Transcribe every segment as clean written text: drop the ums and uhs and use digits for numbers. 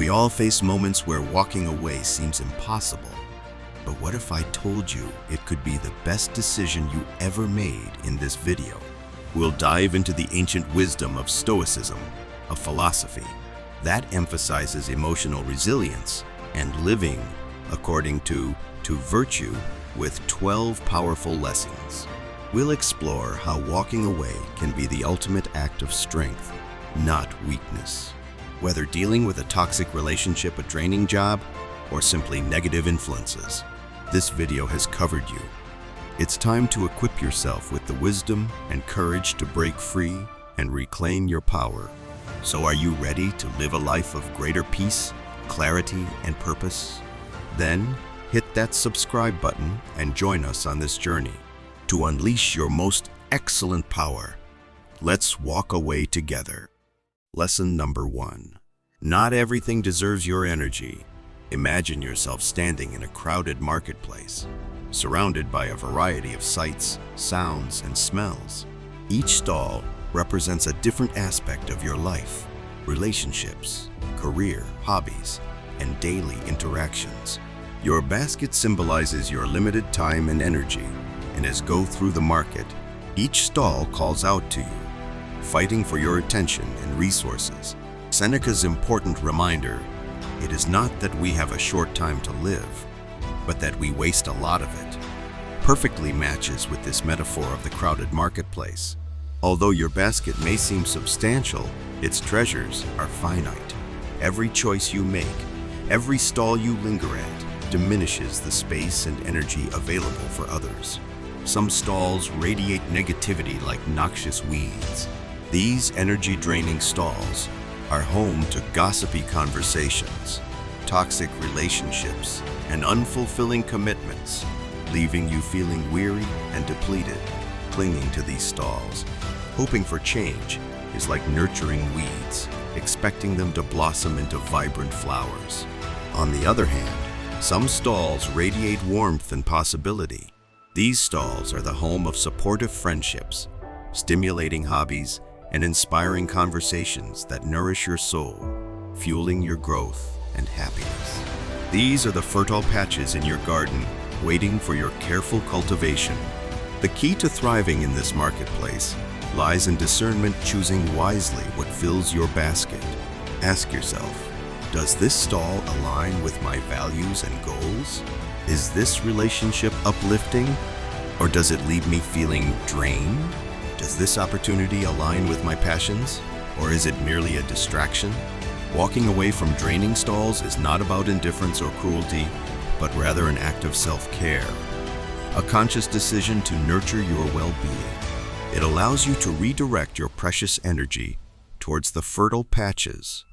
We all face moments where walking away seems impossible. But what if I told you it could be the best decision you ever made in this video? We'll dive into the ancient wisdom of Stoicism, a philosophy that emphasizes emotional resilience and living according to virtue with 12 powerful lessons. We'll explore how walking away can be the ultimate act of strength, not weakness. Whether dealing with a toxic relationship, a draining job, or simply negative influences, this video has covered you. It's time to equip yourself with the wisdom and courage to break free and reclaim your power. So are you ready to live a life of greater peace, clarity, and purpose? Then hit that subscribe button and join us on this journey to unleash your most excellent power. Let's walk away together. Lesson number 1. Not everything deserves your energy. Imagine yourself standing in a crowded marketplace, surrounded by a variety of sights, sounds, and smells. Each stall represents a different aspect of your life, relationships, career, hobbies, and daily interactions. Your basket symbolizes your limited time and energy, and as you go through the market, each stall calls out to you, fighting for your attention and resources. Seneca's important reminder: it is not that we have a short time to live, but that we waste a lot of it, perfectly matches with this metaphor of the crowded marketplace. Although your basket may seem substantial, its treasures are finite. Every choice you make, every stall you linger at, diminishes the space and energy available for others. Some stalls radiate negativity like noxious weeds. These energy-draining stalls are home to gossipy conversations, toxic relationships, and unfulfilling commitments, leaving you feeling weary and depleted. Clinging to these stalls, hoping for change, is like nurturing weeds, expecting them to blossom into vibrant flowers. On the other hand, some stalls radiate warmth and possibility. These stalls are the home of supportive friendships, stimulating hobbies, and inspiring conversations that nourish your soul, fueling your growth and happiness. These are the fertile patches in your garden, waiting for your careful cultivation. The key to thriving in this marketplace lies in discernment, choosing wisely what fills your basket. Ask yourself, does this stall align with my values and goals? Is this relationship uplifting, or does it leave me feeling drained? Does this opportunity align with my passions, or is it merely a distraction? Walking away from draining stalls is not about indifference or cruelty, but rather an act of self-care, a conscious decision to nurture your well-being. It allows you to redirect your precious energy towards the fertile patches,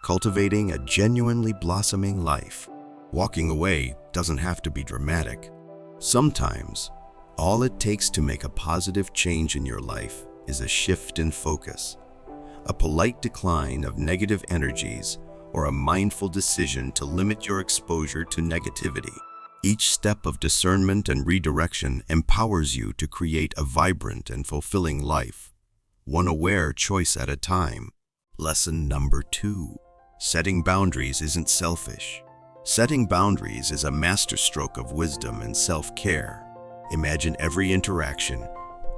cultivating a genuinely blossoming life. Walking away doesn't have to be dramatic. Sometimes, all it takes to make a positive change in your life is a shift in focus, a polite decline of negative energies, or a mindful decision to limit your exposure to negativity. Each step of discernment and redirection empowers you to create a vibrant and fulfilling life, one aware choice at a time. Lesson number 2. Setting boundaries isn't selfish. Setting boundaries is a masterstroke of wisdom and self-care. Imagine every interaction,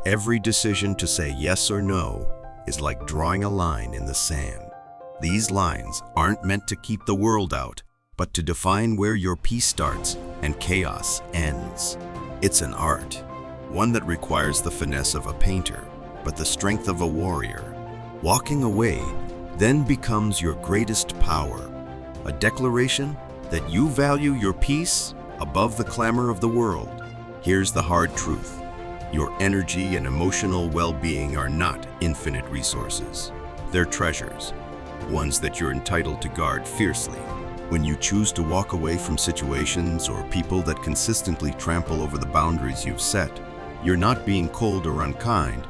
every decision to say yes or no is like drawing a line in the sand. These lines aren't meant to keep the world out, but to define where your peace starts and chaos ends. It's an art, one that requires the finesse of a painter, but the strength of a warrior. Walking away then becomes your greatest power, a declaration that you value your peace above the clamor of the world. Here's the hard truth: your energy and emotional well-being are not infinite resources. They're treasures, ones that you're entitled to guard fiercely. When you choose to walk away from situations or people that consistently trample over the boundaries you've set, you're not being cold or unkind.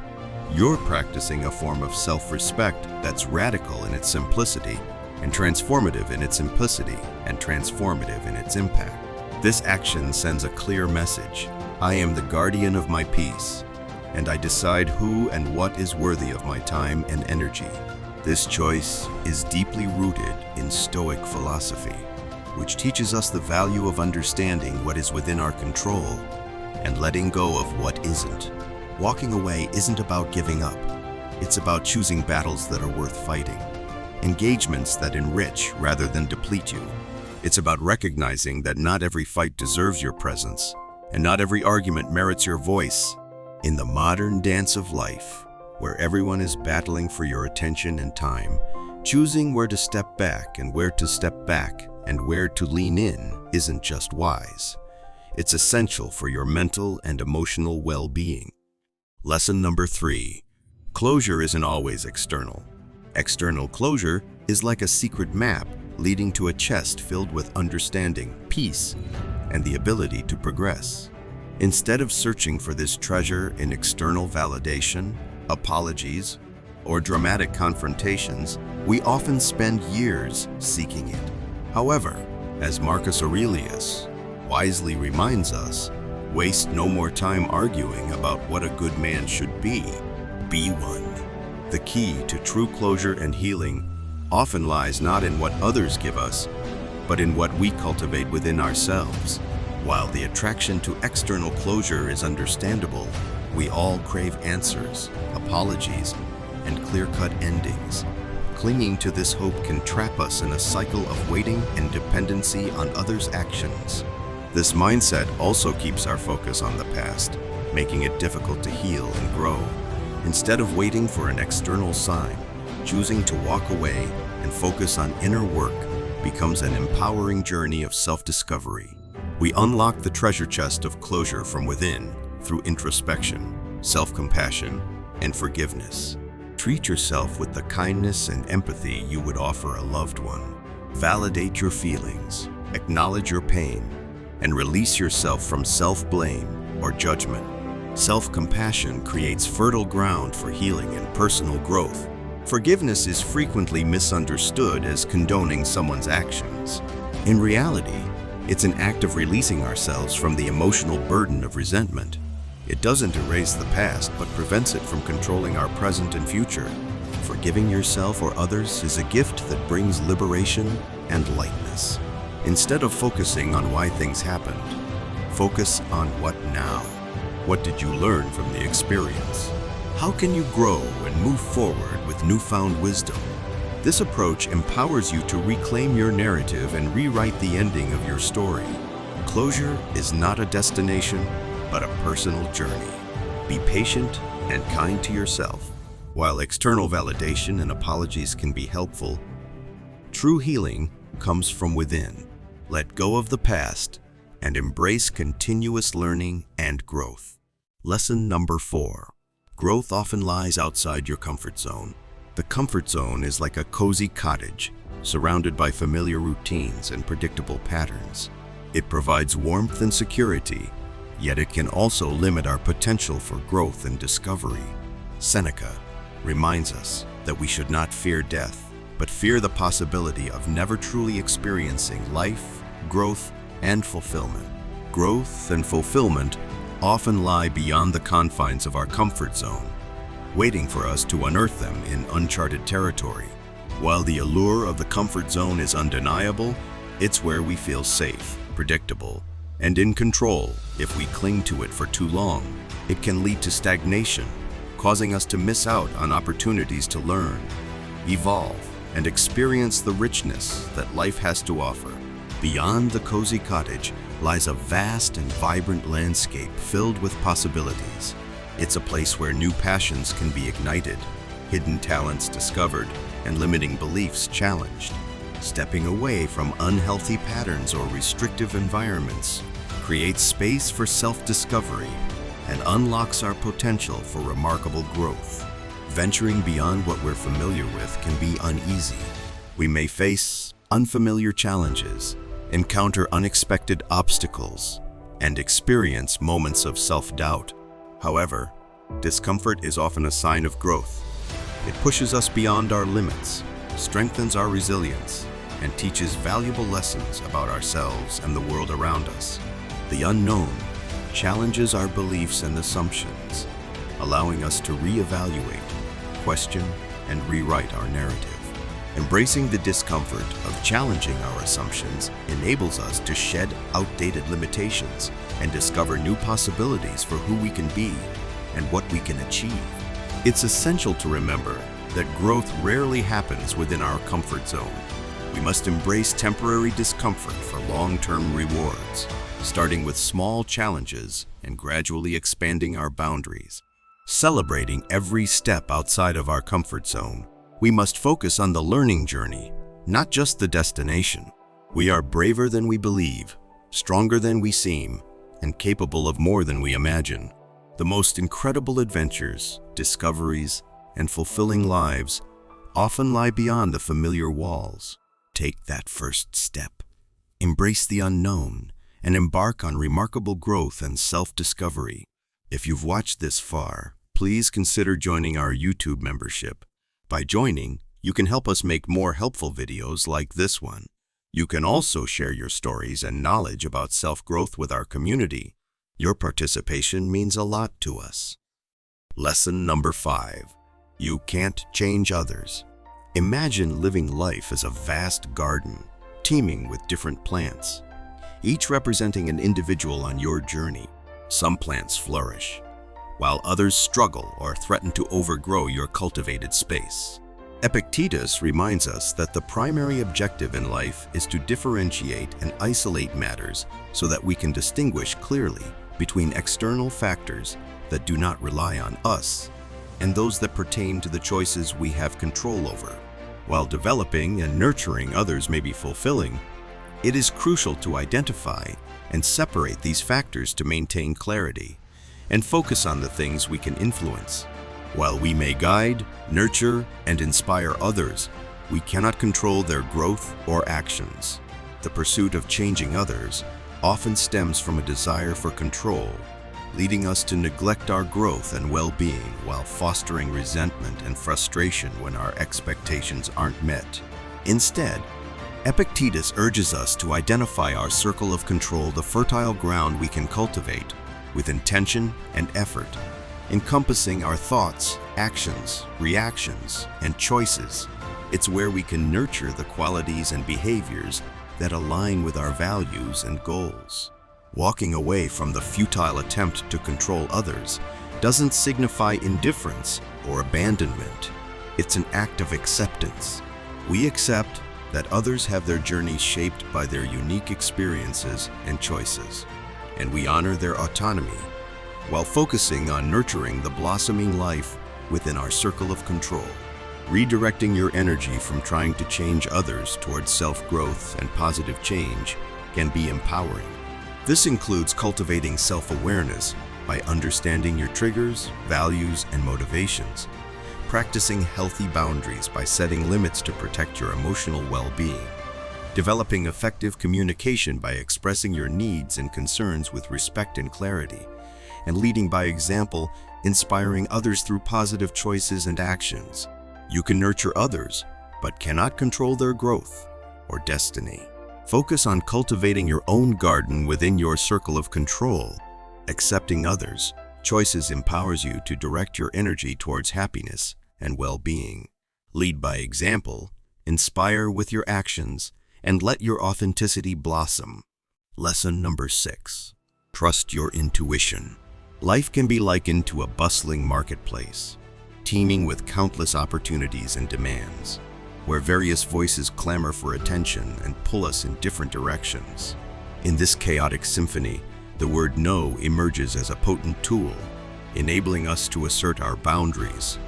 You're practicing a form of self-respect that's radical in its simplicity and transformative in its simplicity and transformative in its impact. This action sends a clear message: I am the guardian of my peace, and I decide who and what is worthy of my time and energy. This choice is deeply rooted in Stoic philosophy, which teaches us the value of understanding what is within our control and letting go of what isn't. Walking away isn't about giving up. It's about choosing battles that are worth fighting, engagements that enrich rather than deplete you. It's about recognizing that not every fight deserves your presence, and not every argument merits your voice. In the modern dance of life, where everyone is battling for your attention and time, choosing where to step back and where to step back and where to lean in isn't just wise. It's essential for your mental and emotional well-being. Lesson number 3. Closure isn't always external. External closure is like a secret map leading to a chest filled with understanding, peace, and the ability to progress. Instead of searching for this treasure in external validation, apologies, or dramatic confrontations, we often spend years seeking it. However, as Marcus Aurelius wisely reminds us, waste no more time arguing about what a good man should be. Be one. The key to true closure and healing often lies not in what others give us, but in what we cultivate within ourselves. While the attraction to external closure is understandable, we all crave answers, apologies, and clear-cut endings. Clinging to this hope can trap us in a cycle of waiting and dependency on others' actions. This mindset also keeps our focus on the past, making it difficult to heal and grow. Instead of waiting for an external sign, choosing to walk away and focus on inner work becomes an empowering journey of self-discovery. We unlock the treasure chest of closure from within through introspection, self-compassion, and forgiveness. Treat yourself with the kindness and empathy you would offer a loved one. Validate your feelings, acknowledge your pain, and release yourself from self-blame or judgment. Self-compassion creates fertile ground for healing and personal growth. Forgiveness is frequently misunderstood as condoning someone's actions. In reality, it's an act of releasing ourselves from the emotional burden of resentment. It doesn't erase the past, but prevents it from controlling our present and future. Forgiving yourself or others is a gift that brings liberation and lightness. Instead of focusing on why things happened, focus on what now. What did you learn from the experience? How can you grow and move forward with newfound wisdom? This approach empowers you to reclaim your narrative and rewrite the ending of your story. Closure is not a destination, but a personal journey. Be patient and kind to yourself. While external validation and apologies can be helpful, true healing comes from within. Let go of the past and embrace continuous learning and growth. Lesson number 4. Growth often lies outside your comfort zone. The comfort zone is like a cozy cottage, surrounded by familiar routines and predictable patterns. It provides warmth and security, yet it can also limit our potential for growth and discovery. Seneca reminds us that we should not fear death, but fear the possibility of never truly experiencing life, growth, and fulfillment. Growth and fulfillment often lie beyond the confines of our comfort zone, waiting for us to unearth them in uncharted territory. While the allure of the comfort zone is undeniable, it's where we feel safe, predictable, and in control. If we cling to it for too long, it can lead to stagnation, causing us to miss out on opportunities to learn, evolve, and experience the richness that life has to offer. Beyond the cozy cottage lies a vast and vibrant landscape filled with possibilities. It's a place where new passions can be ignited, hidden talents discovered, and limiting beliefs challenged. Stepping away from unhealthy patterns or restrictive environments creates space for self-discovery and unlocks our potential for remarkable growth. Venturing beyond what we're familiar with can be uneasy. We may face unfamiliar challenges, encounter unexpected obstacles, and experience moments of self-doubt. However, discomfort is often a sign of growth. It pushes us beyond our limits, strengthens our resilience, and teaches valuable lessons about ourselves and the world around us. The unknown challenges our beliefs and assumptions, allowing us to reevaluate, question, and rewrite our narrative. Embracing the discomfort of challenging our assumptions enables us to shed outdated limitations and discover new possibilities for who we can be and what we can achieve. It's essential to remember that growth rarely happens within our comfort zone. We must embrace temporary discomfort for long-term rewards, starting with small challenges and gradually expanding our boundaries. Celebrating every step outside of our comfort zone, we must focus on the learning journey, not just the destination. We are braver than we believe, stronger than we seem, and capable of more than we imagine. The most incredible adventures, discoveries, and fulfilling lives often lie beyond the familiar walls. Take that first step. Embrace the unknown and embark on remarkable growth and self-discovery. If you've watched this far, please consider joining our YouTube membership. By joining, you can help us make more helpful videos like this one. You can also share your stories and knowledge about self-growth with our community. Your participation means a lot to us. Lesson number 5. You can't change others. Imagine living life as a vast garden, teeming with different plants, each representing an individual on your journey. Some plants flourish, while others struggle or threaten to overgrow your cultivated space. Epictetus reminds us that the primary objective in life is to differentiate and isolate matters so that we can distinguish clearly between external factors that do not rely on us and those that pertain to the choices we have control over. While developing and nurturing others may be fulfilling, it is crucial to identify and separate these factors to maintain clarity and focus on the things we can influence. While we may guide, nurture, and inspire others, we cannot control their growth or actions. The pursuit of changing others often stems from a desire for control, leading us to neglect our growth and well-being while fostering resentment and frustration when our expectations aren't met. Instead, Epictetus urges us to identify our circle of control, the fertile ground we can cultivate with intention and effort, encompassing our thoughts, actions, reactions, and choices. It's where we can nurture the qualities and behaviors that align with our values and goals. Walking away from the futile attempt to control others doesn't signify indifference or abandonment. It's an act of acceptance. We accept that others have their journeys shaped by their unique experiences and choices, and we honor their autonomy while focusing on nurturing the blossoming life within our circle of control. Redirecting your energy from trying to change others towards self-growth and positive change can be empowering. This includes cultivating self-awareness by understanding your triggers, values, and motivations, practicing healthy boundaries by setting limits to protect your emotional well-being, developing effective communication by expressing your needs and concerns with respect and clarity, and leading by example, inspiring others through positive choices and actions. You can nurture others, but cannot control their growth or destiny. Focus on cultivating your own garden within your circle of control. Accepting others' choices empowers you to direct your energy towards happiness and well-being. Lead by example, inspire with your actions, and let your authenticity blossom. Lesson number 6. Trust your intuition. Life can be likened to a bustling marketplace, teeming with countless opportunities and demands, where various voices clamor for attention and pull us in different directions. In this chaotic symphony, the word no emerges as a potent tool, enabling us to assert our boundaries,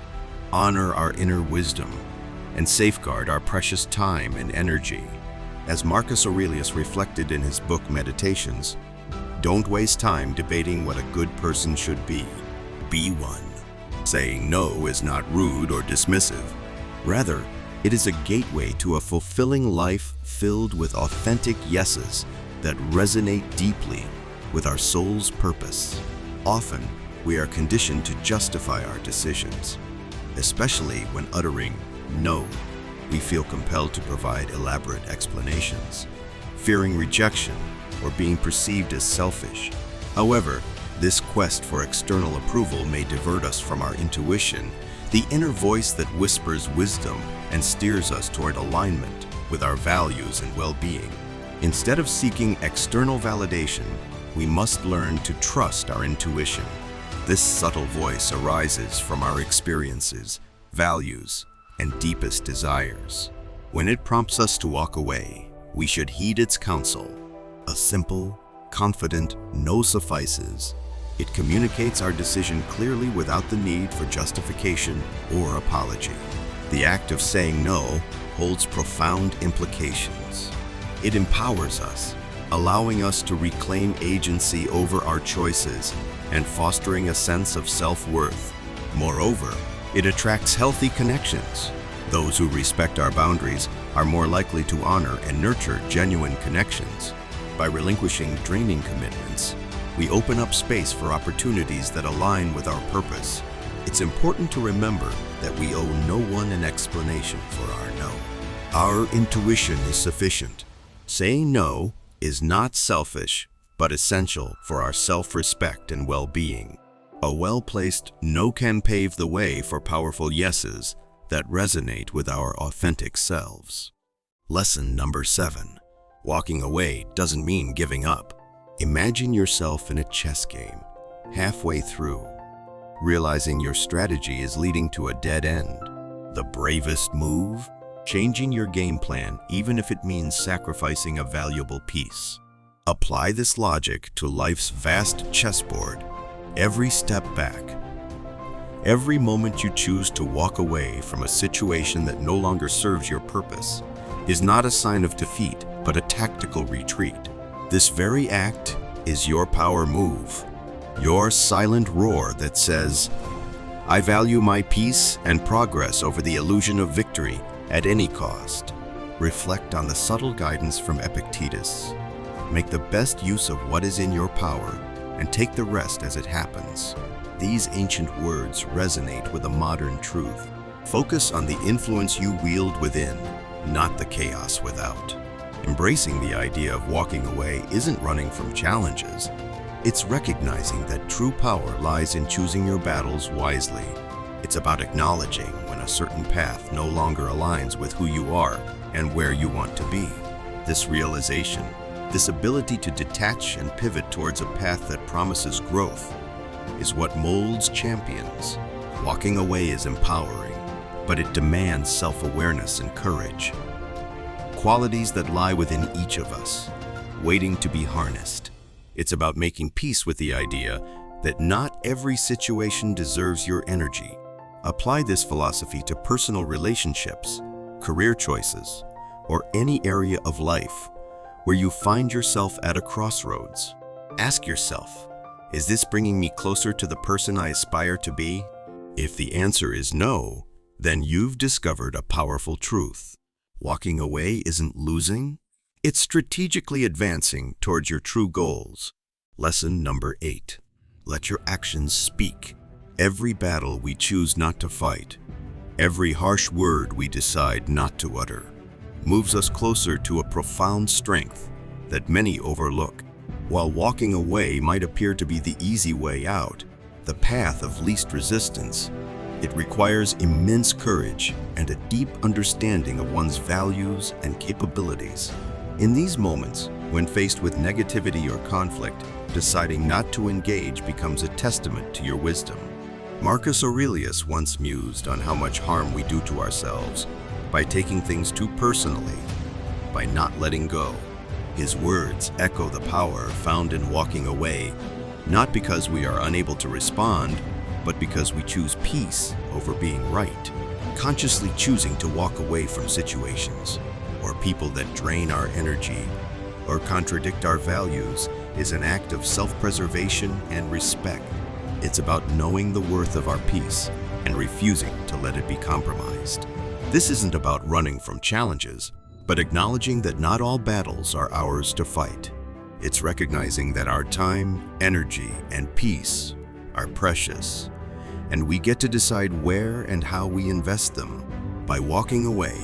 honor our inner wisdom, and safeguard our precious time and energy. As Marcus Aurelius reflected in his book Meditations, don't waste time debating what a good person should be. Be one. Saying no is not rude or dismissive. Rather, it is a gateway to a fulfilling life filled with authentic yeses that resonate deeply with our soul's purpose. Often, we are conditioned to justify our decisions, especially when uttering no. We feel compelled to provide elaborate explanations, fearing rejection or being perceived as selfish. However, this quest for external approval may divert us from our intuition, the inner voice that whispers wisdom and steers us toward alignment with our values and well-being. Instead of seeking external validation, we must learn to trust our intuition. This subtle voice arises from our experiences, values, and deepest desires. When it prompts us to walk away, we should heed its counsel. A simple, confident no suffices. It communicates our decision clearly without the need for justification or apology. The act of saying no holds profound implications. It empowers us, allowing us to reclaim agency over our choices and fostering a sense of self-worth. Moreover, it attracts healthy connections. Those who respect our boundaries are more likely to honor and nurture genuine connections. By relinquishing draining commitments, we open up space for opportunities that align with our purpose. It's important to remember that we owe no one an explanation for our no. Our intuition is sufficient. Saying no is not selfish, but essential for our self-respect and well-being. A well-placed no can pave the way for powerful yeses that resonate with our authentic selves. Lesson number 7. Walking away doesn't mean giving up. Imagine yourself in a chess game, halfway through, realizing your strategy is leading to a dead end. The bravest move? Changing your game plan, even if it means sacrificing a valuable piece. Apply this logic to life's vast chessboard. Every step back, every moment you choose to walk away from a situation that no longer serves your purpose, is not a sign of defeat, but a tactical retreat. This very act is your power move, your silent roar that says, I value my peace and progress over the illusion of victory at any cost. Reflect on the subtle guidance from Epictetus. Make the best use of what is in your power and take the rest as it happens. These ancient words resonate with a modern truth. Focus on the influence you wield within, not the chaos without. Embracing the idea of walking away isn't running from challenges. It's recognizing that true power lies in choosing your battles wisely. It's about acknowledging when a certain path no longer aligns with who you are and where you want to be. This realization, this ability to detach and pivot towards a path that promises growth, is what molds champions. Walking away is empowering, but it demands self-awareness and courage. Qualities that lie within each of us, waiting to be harnessed. It's about making peace with the idea that not every situation deserves your energy. Apply this philosophy to personal relationships, career choices, or any area of life where you find yourself at a crossroads. Ask yourself, is this bringing me closer to the person I aspire to be? If the answer is no, then you've discovered a powerful truth. Walking away isn't losing, it's strategically advancing towards your true goals. Lesson number 8. Let your actions speak. Every battle we choose not to fight, every harsh word we decide not to utter, moves us closer to a profound strength that many overlook. While walking away might appear to be the easy way out, the path of least resistance, it requires immense courage and a deep understanding of one's values and capabilities. In these moments, when faced with negativity or conflict, deciding not to engage becomes a testament to your wisdom. Marcus Aurelius once mused on how much harm we do to ourselves by taking things too personally, by not letting go. His words echo the power found in walking away, not because we are unable to respond, but because we choose peace over being right. Consciously choosing to walk away from situations or people that drain our energy or contradict our values is an act of self-preservation and respect. It's about knowing the worth of our peace and refusing to let it be compromised. This isn't about running from challenges, but acknowledging that not all battles are ours to fight. It's recognizing that our time, energy, and peace are precious, and we get to decide where and how we invest them. By walking away,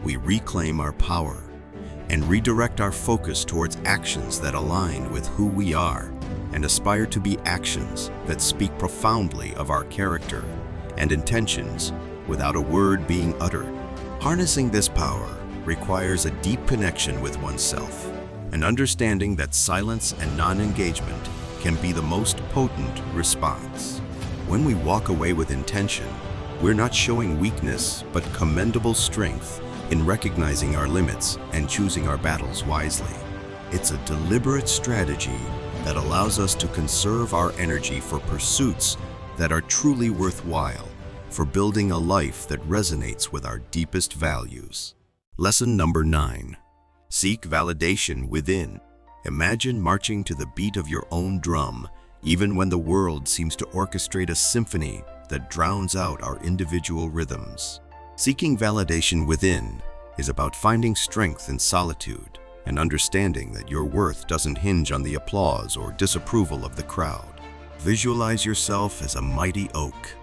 we reclaim our power and redirect our focus towards actions that align with who we are and aspire to be actions that speak profoundly of our character and intentions without a word being uttered. Harnessing this power requires a deep connection with oneself, an understanding that silence and non-engagement can be the most potent response. When we walk away with intention, we're not showing weakness but commendable strength in recognizing our limits and choosing our battles wisely. It's a deliberate strategy that allows us to conserve our energy for pursuits that are truly worthwhile, for building a life that resonates with our deepest values. Lesson number 9. Seek validation within. Imagine marching to the beat of your own drum, even when the world seems to orchestrate a symphony that drowns out our individual rhythms. Seeking validation within is about finding strength in solitude and understanding that your worth doesn't hinge on the applause or disapproval of the crowd. Visualize yourself as a mighty oak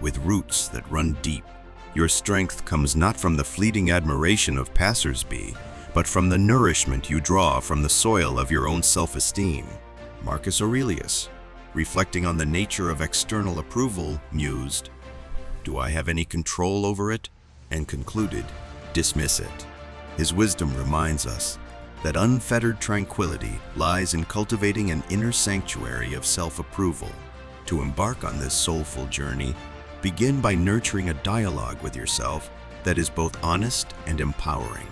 with roots that run deep. Your strength comes not from the fleeting admiration of passers-by, but from the nourishment you draw from the soil of your own self-esteem. Marcus Aurelius, reflecting on the nature of external approval, mused, "Do I have any control over it?" and concluded, "Dismiss it." His wisdom reminds us that unfettered tranquility lies in cultivating an inner sanctuary of self-approval. To embark on this soulful journey, begin by nurturing a dialogue with yourself that is both honest and empowering.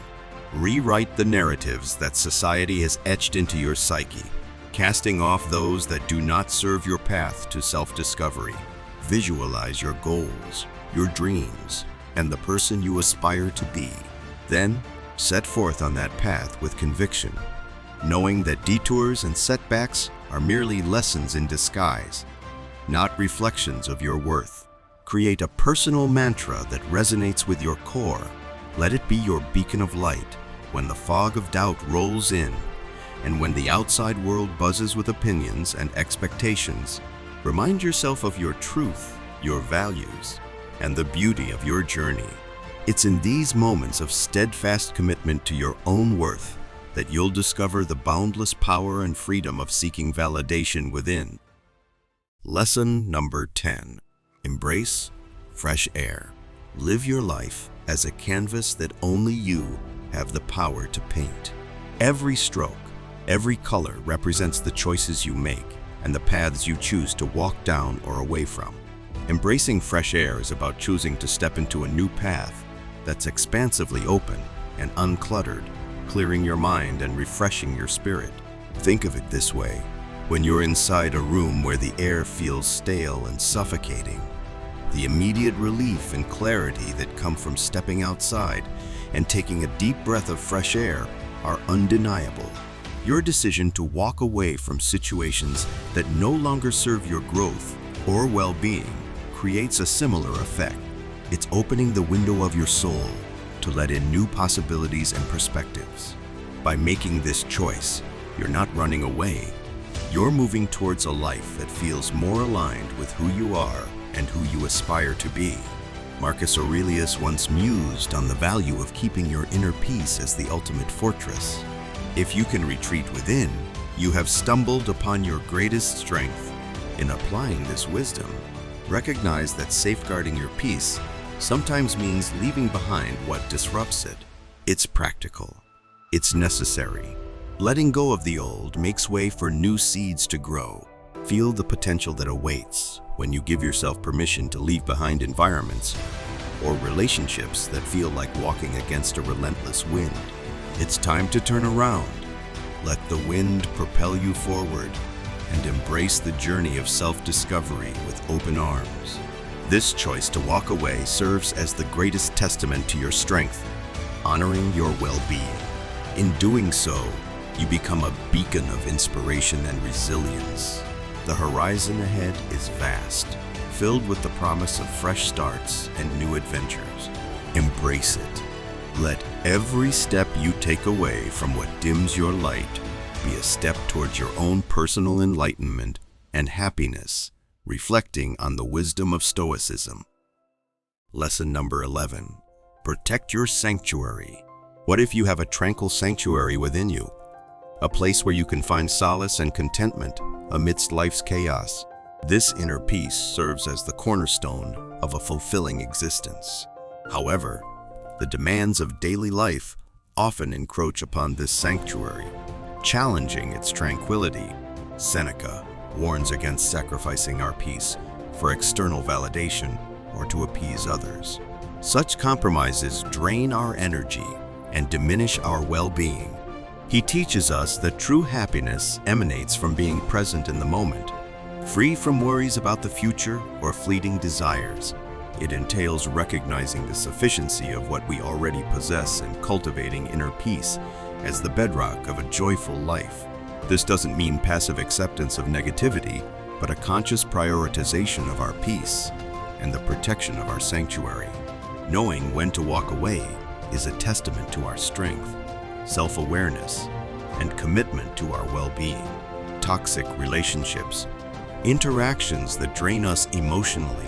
Rewrite the narratives that society has etched into your psyche, casting off those that do not serve your path to self-discovery. Visualize your goals, your dreams, and the person you aspire to be. Then, set forth on that path with conviction, knowing that detours and setbacks are merely lessons in disguise, not reflections of your worth. Create a personal mantra that resonates with your core. Let it be your beacon of light when the fog of doubt rolls in, and when the outside world buzzes with opinions and expectations. Remind yourself of your truth, your values, and the beauty of your journey. It's in these moments of steadfast commitment to your own worth that you'll discover the boundless power and freedom of seeking validation within. Lesson number 10. Embrace fresh air. Live your life as a canvas that only you have the power to paint. Every stroke, every color represents the choices you make and the paths you choose to walk down or away from. Embracing fresh air is about choosing to step into a new path that's expansively open and uncluttered, clearing your mind and refreshing your spirit. Think of it this way: when you're inside a room where the air feels stale and suffocating, the immediate relief and clarity that come from stepping outside and taking a deep breath of fresh air are undeniable. Your decision to walk away from situations that no longer serve your growth or well-being creates a similar effect. It's opening the window of your soul to let in new possibilities and perspectives. By making this choice, you're not running away. You're moving towards a life that feels more aligned with who you are and who you aspire to be. Marcus Aurelius once mused on the value of keeping your inner peace as the ultimate fortress. If you can retreat within, you have stumbled upon your greatest strength. In applying this wisdom, recognize that safeguarding your peace sometimes means leaving behind what disrupts it. It's practical. It's necessary. Letting go of the old makes way for new seeds to grow. Feel the potential that awaits when you give yourself permission to leave behind environments or relationships that feel like walking against a relentless wind. It's time to turn around. Let the wind propel you forward and embrace the journey of self-discovery with open arms. This choice to walk away serves as the greatest testament to your strength, honoring your well-being. In doing so, you become a beacon of inspiration and resilience. The horizon ahead is vast, filled with the promise of fresh starts and new adventures. Embrace it. Let every step you take away from what dims your light be a step towards your own personal enlightenment and happiness, reflecting on the wisdom of Stoicism. Lesson number 11. Protect your sanctuary. What if you have a tranquil sanctuary within you? A place where you can find solace and contentment amidst life's chaos. This inner peace serves as the cornerstone of a fulfilling existence. However, the demands of daily life often encroach upon this sanctuary, challenging its tranquility. Seneca warns against sacrificing our peace for external validation or to appease others. Such compromises drain our energy and diminish our well-being. He teaches us that true happiness emanates from being present in the moment, free from worries about the future or fleeting desires. It entails recognizing the sufficiency of what we already possess and cultivating inner peace as the bedrock of a joyful life. This doesn't mean passive acceptance of negativity, but a conscious prioritization of our peace and the protection of our sanctuary. Knowing when to walk away is a testament to our strength, self-awareness, and commitment to our well-being. Toxic relationships, interactions that drain us emotionally,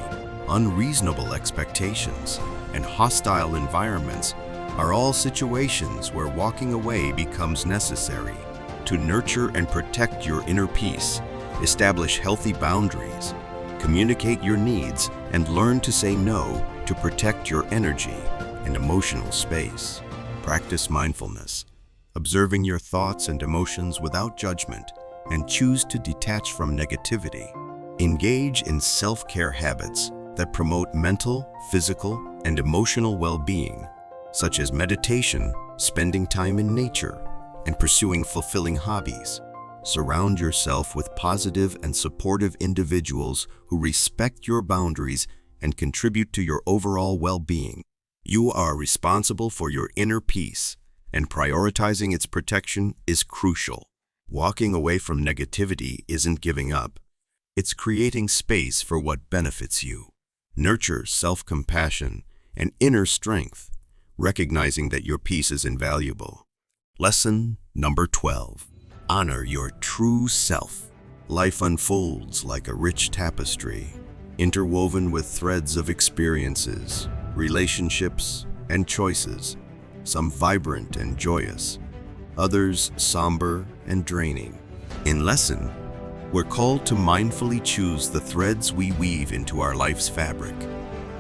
unreasonable expectations, and hostile environments are all situations where walking away becomes necessary. To nurture and protect your inner peace, establish healthy boundaries, communicate your needs, and learn to say no to protect your energy and emotional space. Practice mindfulness, observing your thoughts and emotions without judgment, and choose to detach from negativity. Engage in self-care habits that promote mental, physical, and emotional well-being, such as meditation, spending time in nature, and pursuing fulfilling hobbies. Surround yourself with positive and supportive individuals who respect your boundaries and contribute to your overall well-being. You are responsible for your inner peace, and prioritizing its protection is crucial. Walking away from negativity isn't giving up. It's creating space for what benefits you. Nurture self-compassion and inner strength, recognizing that your peace is invaluable. Lesson number 12. Honor your true self. Life unfolds like a rich tapestry, interwoven with threads of experiences, relationships, and choices, some vibrant and joyous, others somber and draining. In Lesson, we're called to mindfully choose the threads we weave into our life's fabric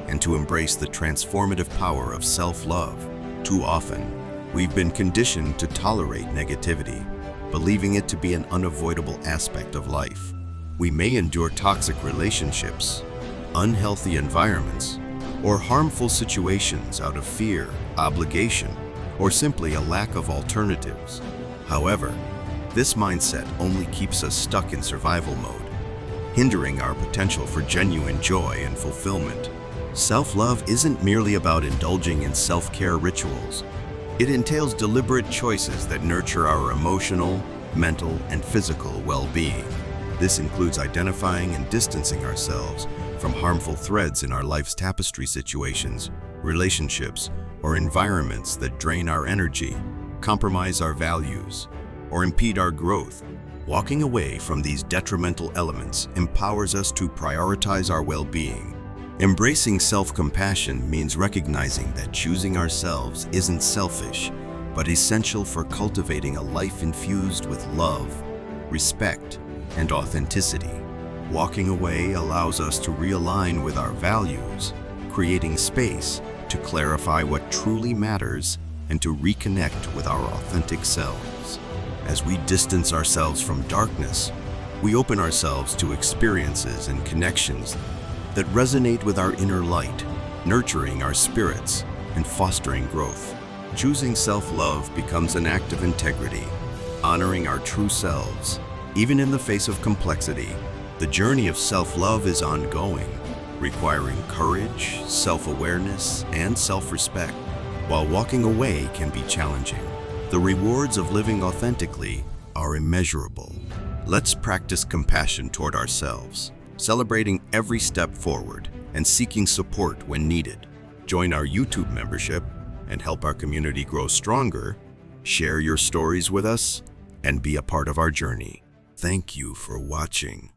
and to embrace the transformative power of self-love. Too often, we've been conditioned to tolerate negativity, believing it to be an unavoidable aspect of life. We may endure toxic relationships, unhealthy environments, or harmful situations out of fear, obligation, or simply a lack of alternatives. However, this mindset only keeps us stuck in survival mode, hindering our potential for genuine joy and fulfillment. Self-love isn't merely about indulging in self-care rituals. It entails deliberate choices that nurture our emotional, mental, and physical well-being. This includes identifying and distancing ourselves from harmful threads in our life's tapestry situations, relationships, or environments that drain our energy, compromise our values, or impede our growth. Walking away from these detrimental elements empowers us to prioritize our well-being. Embracing self-compassion means recognizing that choosing ourselves isn't selfish, but essential for cultivating a life infused with love, respect, and authenticity. Walking away allows us to realign with our values, creating space to clarify what truly matters and to reconnect with our authentic selves. As we distance ourselves from darkness, we open ourselves to experiences and connections that resonate with our inner light, nurturing our spirits and fostering growth. Choosing self-love becomes an act of integrity, honoring our true selves. Even in the face of complexity, the journey of self-love is ongoing, requiring courage, self-awareness, and self-respect. While walking away can be challenging, the rewards of living authentically are immeasurable. Let's practice compassion toward ourselves, celebrating every step forward and seeking support when needed. Join our YouTube membership and help our community grow stronger. Share your stories with us and be a part of our journey. Thank you for watching.